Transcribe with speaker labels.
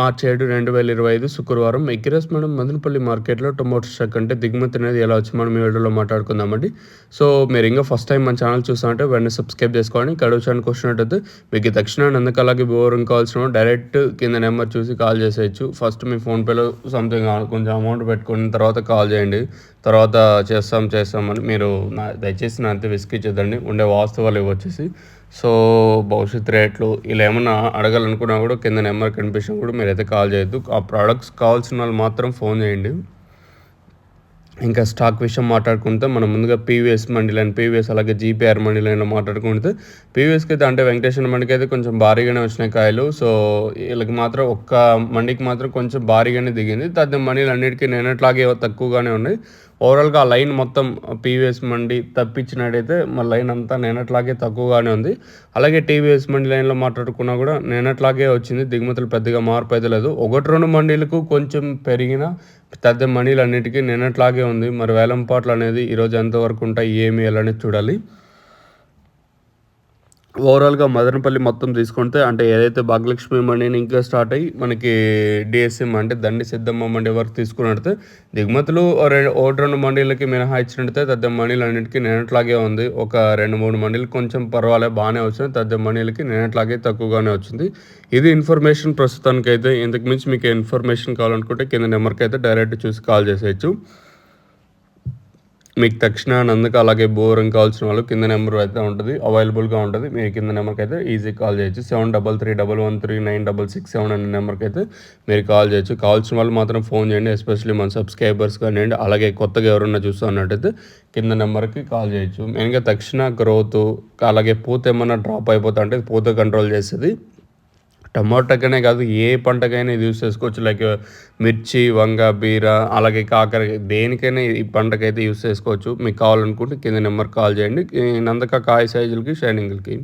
Speaker 1: మార్చి 7, 2025 శుక్రవారం ఎగ్రెస్ మనం మదనపల్లి మార్కెట్‌లో టొమాటో స్టాక్ అంటే దిగుమతి అనేది ఎలా వచ్చింది మనం ఈ వీడియోలో మాట్లాడుకుందామండి. సో, మీరు ఇంకా ఫస్ట్ టైం మన ఛానల్ చూస్తానంటే వెంటనే సబ్స్క్రైబ్ చేసుకోండి. ఇంకా అడుగు ఛానల్‌కి వచ్చినట్టయితే మీకు తక్షణాన్ని అందుకు అలాగే వివరం కావాల్సిన డైరెక్ట్ కింద నెంబర్ చూసి కాల్ చేసేయచ్చు. ఫస్ట్ మీ ఫోన్‌పేలో సంథింగ్ కొంచెం అమౌంట్ పెట్టుకున్న తర్వాత కాల్ చేయండి. తర్వాత చేస్తామని మీరు దయచేసి నా అంతే విసిగిచ్చొద్దండి. ఉండే వాస్తవాలు ఇవొచ్చేసి. సో, భవిష్యత్ రేట్లు ఇలా ఏమన్నా అడగాలనుకున్నా కూడా కింద నెంబర్ కనిపించినా కూడా మీరైతే కాల్ చేయొద్దు. ఆ ప్రొడక్ట్స్ కావాల్సిన వాళ్ళు మాత్రం ఫోన్ చేయండి. ఇంకా స్టాక్ విషయం మాట్లాడుకుంటే మనం ముందుగా పీవీఎస్ మండి లైన్ అలాగే జీపీఆర్ మండి లైన్లో మాట్లాడుకుంటే పీవీఎస్కి అయితే అంటే వెంకటేశ్వర మండికి అయితే కొంచెం భారీగానే వచ్చినాయి కాయలు. సో, వీళ్ళకి మాత్రం ఒక్క మండికి మాత్రం కొంచెం భారీగానే దిగింది. తద్ది మండీలు అన్నిటికీ నిన్నట్లాగే తక్కువగానే ఉన్నాయి. ఓవరాల్గా ఆ లైన్ మొత్తం పీవీఎస్ మండి తప్పించినట్టయితే మా లైన్ అంతా నిన్నట్లాగే తక్కువగానే ఉంది. అలాగే టీవీఎస్ మండి లైన్లో మాట్లాడుకున్నా కూడా నిన్నట్లాగే వచ్చింది. దిగుమతులు పెద్దగా మార్పు అయితే లేదు. 1-2 మండీలకు కొంచెం పెరిగిన పెద్ద మండీలు అన్నిటికీ నిన్నట్లాగే ఉంది. మరి వేలంపాట్లు అనేది ఈరోజు ఎంతవరకు ఉంటాయి ఏమి అనేది చూడాలి. ఓవరాల్గా మదనపల్లి మొత్తం తీసుకుంటే అంటే ఏదైతే భాగ్యలక్ష్మి మండిని ఇంకా స్టార్ట్ అయ్యి మనకి డిఎస్ఎం అంటే దండి సిద్ధమ్మ మండి వరకు తీసుకున్నట్టే దిగుమతులు 1-2 మండీలకి మినహాయించినట్టయితే తద్ద మండీలు అన్నింటికి నిన్నట్లాగే ఉంది. ఒక 2-3 మండీలు కొంచెం పర్వాలేదు బాగానే వచ్చింది. తద్ద మండీలకి నిన్నట్లాగే తక్కువగానే వచ్చింది. ఇది ఇన్ఫర్మేషన్ ప్రస్తుతానికైతే. ఇంతకు మించి మీకు ఇన్ఫర్మేషన్ కావాలనుకుంటే కింద నెంబర్కి అయితే డైరెక్ట్ చూసి కాల్ చేసేయచ్చు. మీకు తక్షణాన్ని అందుకు అలాగే బోరం కావాల్సిన వాళ్ళు కింద నెంబర్ అయితే ఉంటుంది అవైలబుల్గా ఉంటుంది. మీరు కింద నెంబర్కి అయితే ఈజీ కాల్ చేయొచ్చు. 7331139667 అనే నెంబర్కి అయితే మీరు కాల్ చేయొచ్చు. కావాల్సిన వాళ్ళు మాత్రం ఫోన్ చేయండి. ఎస్పెషల్లీ మన సబ్స్క్రైబర్స్ కానివ్వండి, అలాగే కొత్తగా ఎవరన్నా చూస్తున్నట్టయితే కింద నెంబర్కి కాల్ చేయొచ్చు. మెయిన్గా తక్షణ గ్రోత్ అలాగే పూత ఏమన్నా డ్రాప్ అయిపోతా అంటే పూత కంట్రోల్ చేస్తుంది. టమాటాకనే కాదు ఏ పంటకైనా ఇది యూస్ చేసుకోవచ్చు. లైక్ మిర్చి, వంగ, బీర అలాగే కాకర దేనికైనా ఈ పంటకైతే యూస్ చేసుకోవచ్చు. మీకు కావాలనుకుంటే కింద నెంబర్ కాల్ చేయండి. నందక కాయ సైజులకి షైనింగ్లకి.